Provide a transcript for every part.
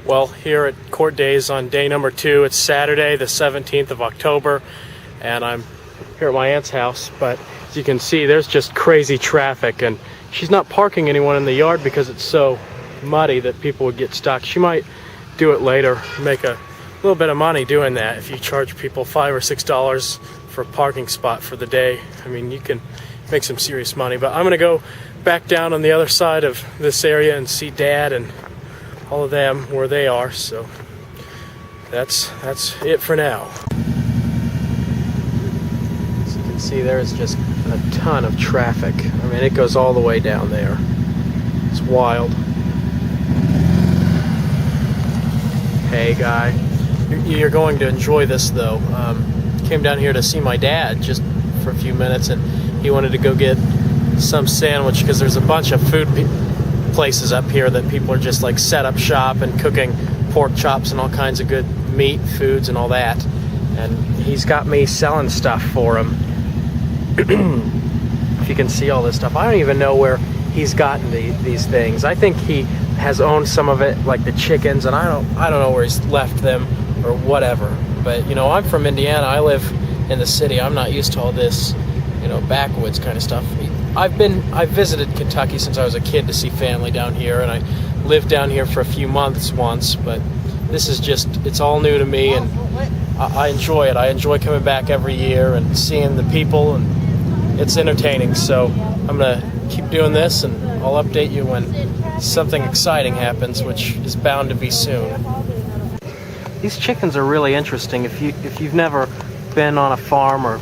Well, here at Court Days on day number 2, it's Saturday the 17th of October, and I'm here at my aunt's house, but as you can see, there's just crazy traffic, and she's not parking anyone in the yard because it's so muddy that people would get stuck. She might do it later, make a little bit of money doing that if you charge people $5 or $6 for a parking spot for the day. I mean, you can make some serious money, but I'm gonna go back down on the other side of this area and see Dad and all of them where they are. So that's it for now. As you can see, there's just a ton of traffic. I mean, it goes all the way down there. It's wild. Hey guy, you're going to enjoy this though. Came down here to see my dad just for a few minutes, and he wanted to go get some sandwich because there's a bunch of food places up here that people are just like set up shop and cooking pork chops and all kinds of good meat foods and all that, and he's got me selling stuff for him. If you can see all this stuff, I don't even know where he's gotten these things. I think he has owned some of it, like the chickens, and I don't know where he's left them or whatever. But you know, I'm from Indiana. I live in the city. I'm not used to all this, you know, backwoods kind of stuff. I've visited Kentucky since I was a kid to see family down here, and I lived down here for a few months once, but this is just, it's all new to me, and I enjoy it. I enjoy coming back every year and seeing the people, and it's entertaining. So I'm gonna keep doing this, and I'll update you when something exciting happens, which is bound to be soon. These chickens are really interesting. If you've never been on a farm or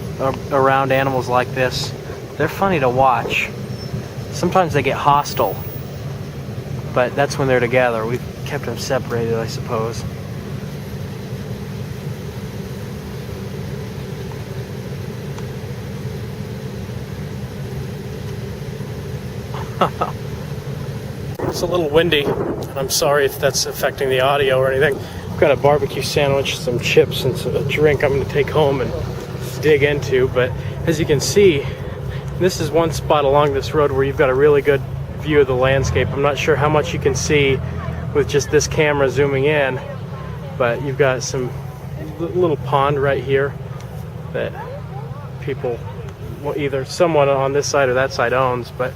around animals like this, they're funny to watch. Sometimes they get hostile, but that's when they're together. We've kept them separated, I suppose. It's a little windy, and I'm sorry if that's affecting the audio or anything. I've got a barbecue sandwich, some chips, and a drink I'm going to take home and dig into, but as you can see, this is one spot along this road where you've got a really good view of the landscape. I'm not sure how much you can see with just this camera zooming in, but you've got some little pond right here that people, well, either someone on this side or that side owns, but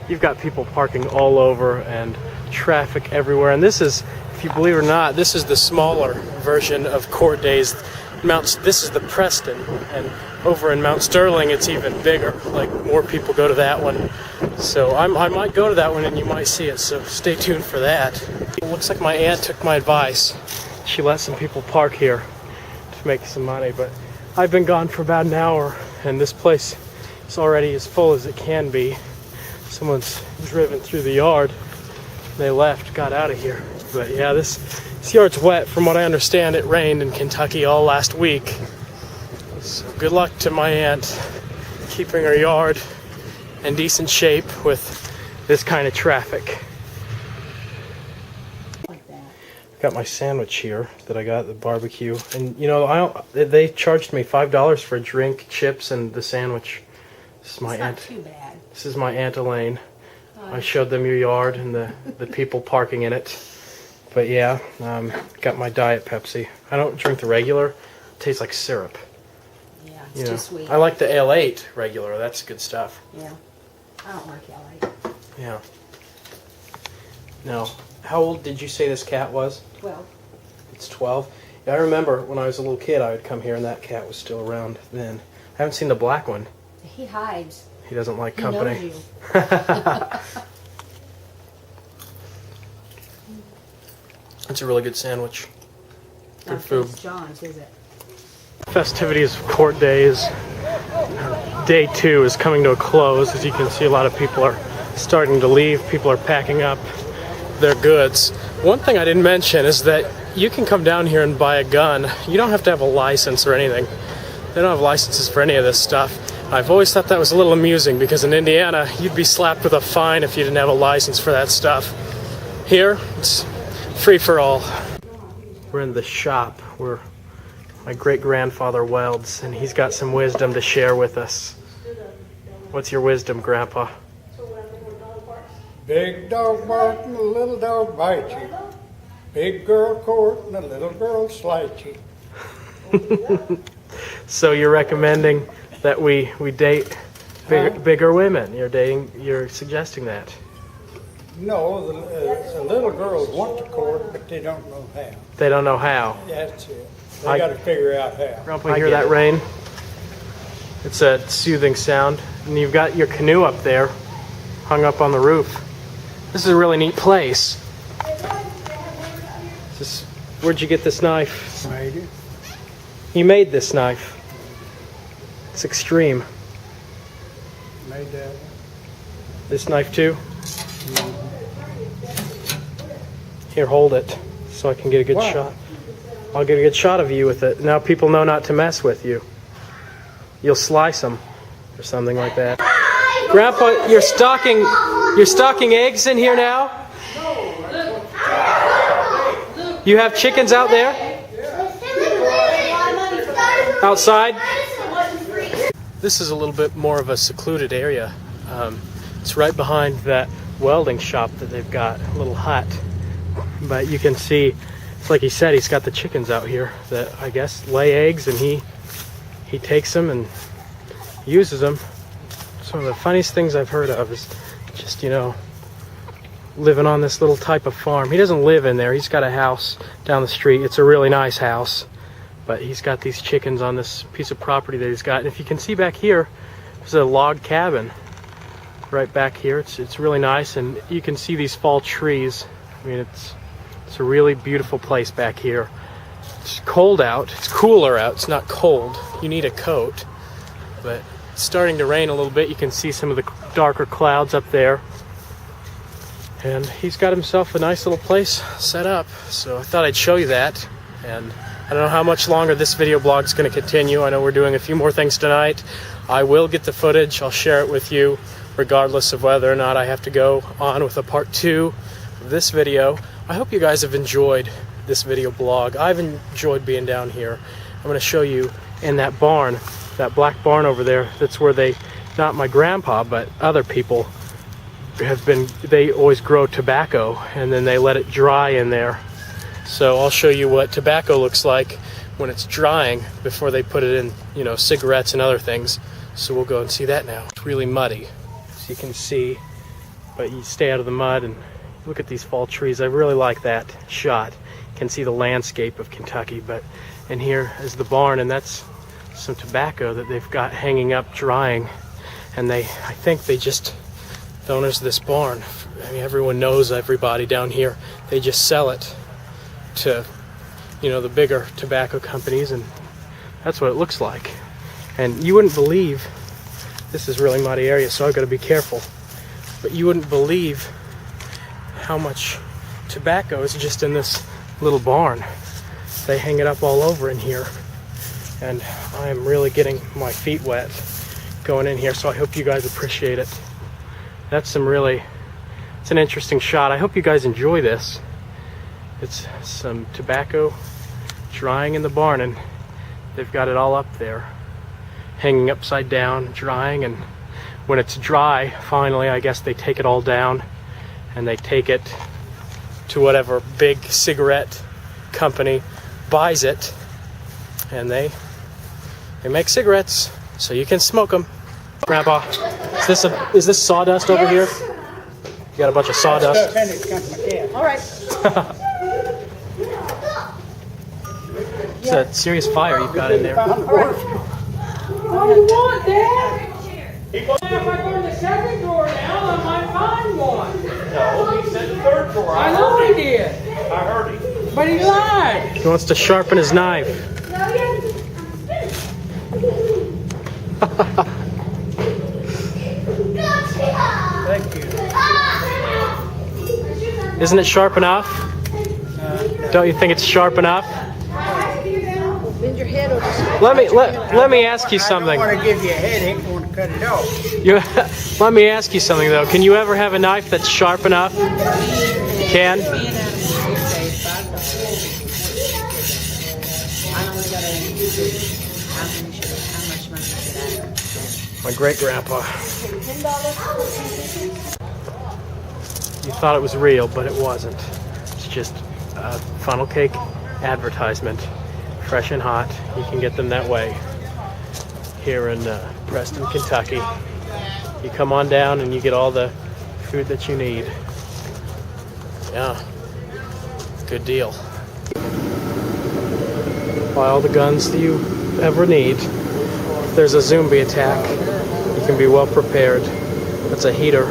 you've got people parking all over and traffic everywhere. And this is, if you believe it or not, this is the smaller version of Court Days. This is the Preston, and over in Mount Sterling it's even bigger. Like, more people go to that one. So I might go to that one and you might see it, so stay tuned for that. It looks like my aunt took my advice. She let some people park here to make some money, but I've been gone for about an hour and this place is already as full as it can be. Someone's driven through the yard. They left, got out of here. But yeah, this yard's wet. From what I understand, it rained in Kentucky all last week. So good luck to my aunt keeping her yard in decent shape with this kind of traffic. Got my sandwich here that I got at the barbecue, and you know, they charged me $5 for a drink, chips, and the sandwich. This is my aunt. Not too bad. This is my Aunt Elaine. I showed them your yard and the people parking in it. But yeah, got my Diet Pepsi. I don't drink the regular. It tastes like syrup. Yeah, it's too sweet. I like the L8 regular. That's good stuff. Yeah, I don't like L8. Yeah. Now, how old did you say this cat was? 12. It's 12? Yeah, I remember when I was a little kid, I would come here and that cat was still around then. I haven't seen the black one. He hides. He doesn't like company. He knows you. It's a really good sandwich. Good Not food. John's, is it? Festivities of Court Days. Day 2 is coming to a close. As you can see, a lot of people are starting to leave. People are packing up their goods. One thing I didn't mention is that you can come down here and buy a gun. You don't have to have a license or anything. They don't have licenses for any of this stuff. I've always thought that was a little amusing because in Indiana, you'd be slapped with a fine if you didn't have a license for that stuff. Here, it's free for all. We're in the shop where my great-grandfather welds, and he's got some wisdom to share with us. What's your wisdom, Grandpa? Big dog barks and the little dog bites you. Big girl court and a little girl slicey. So you're recommending that we date bigger women? You're suggesting that? No, the little girls want to court, but they don't know how. They don't know how. That's it. They got to figure out how. Grandpa, you hear that rain? It's a soothing sound. And you've got your canoe up there, hung up on the roof. This is a really neat place. Where'd you get this knife? Made it. You made this knife. It's extreme. Made that one. This knife too? Here, hold it so I can get a good shot. I'll get a good shot of you with it. Now people know not to mess with you. You'll slice them or something like that. Grandpa, you're stocking eggs in here now? You have chickens out there? Outside? This is a little bit more of a secluded area. It's right behind that welding shop that they've got, a little hut. But you can see, it's like he said, he's got the chickens out here that I guess lay eggs, and he takes them and uses them. It's one of the funniest things I've heard of is just, living on this little type of farm. He doesn't live in there. He's got a house down the street. It's a really nice house. But he's got these chickens on this piece of property that he's got. And if you can see back here, there's a log cabin right back here. It's really nice, and you can see these fall trees. I mean, it's a really beautiful place back here. It's cold out. It's cooler out. It's not cold. You need a coat. But it's starting to rain a little bit. You can see some of the darker clouds up there. And he's got himself a nice little place set up. So I thought I'd show you that. And I don't know how much longer this video blog is going to continue. I know we're doing a few more things tonight. I will get the footage. I'll share it with you regardless of whether or not I have to go on with a part 2 of this video. I hope you guys have enjoyed this video blog. I've enjoyed being down here. I'm going to show you in that barn, that black barn over there. That's where not my grandpa, but other people they always grow tobacco, and then they let it dry in there. So I'll show you what tobacco looks like when it's drying before they put it in, cigarettes and other things. So we'll go and see that now. It's really muddy, as you can see, but you stay out of the mud and look at these fall trees. I really like that shot. You can see the landscape of Kentucky, but in here is the barn, and that's some tobacco that they've got hanging up drying. And I think the owners of this barn, I mean, everyone knows everybody down here. They just sell it to, the bigger tobacco companies, and that's what it looks like. And you wouldn't believe, this is really muddy area, so I've got to be careful, but you wouldn't believe how much tobacco is just in this little barn. They hang it up all over in here, and I am really getting my feet wet going in here, so I hope you guys appreciate it. That's it's an interesting shot. I hope you guys enjoy this. It's some tobacco drying in the barn, and they've got it all up there, hanging upside down, drying, and when it's dry, finally, I guess they take it all down, and they take it to whatever big cigarette company buys it, and they make cigarettes, so you can smoke them. Grandpa, is this sawdust over here? You got a bunch of sawdust. All right. It's a serious fire you've got in there. What do you want, Dad? If I go to the second drawer now, I might find one. No, he said the third drawer. I know he did, I heard him. but he lied. He wants to sharpen his knife. Thank you. Isn't it sharp enough? Don't you think it's sharp enough? Bend your head over. Let me ask you something. I don't want to give you a headache. I want to cut it off. Let me ask you something though. Can you ever have a knife that's sharp enough? You can? My great grandpa. You thought it was real, but it wasn't. It's just funnel cake advertisement. Fresh and hot. You can get them that way here in Preston, Kentucky. You come on down and you get all the food that you need. Yeah, good deal. Buy all the guns that you ever need. If there's a zombie attack, you can be well prepared. That's a heater.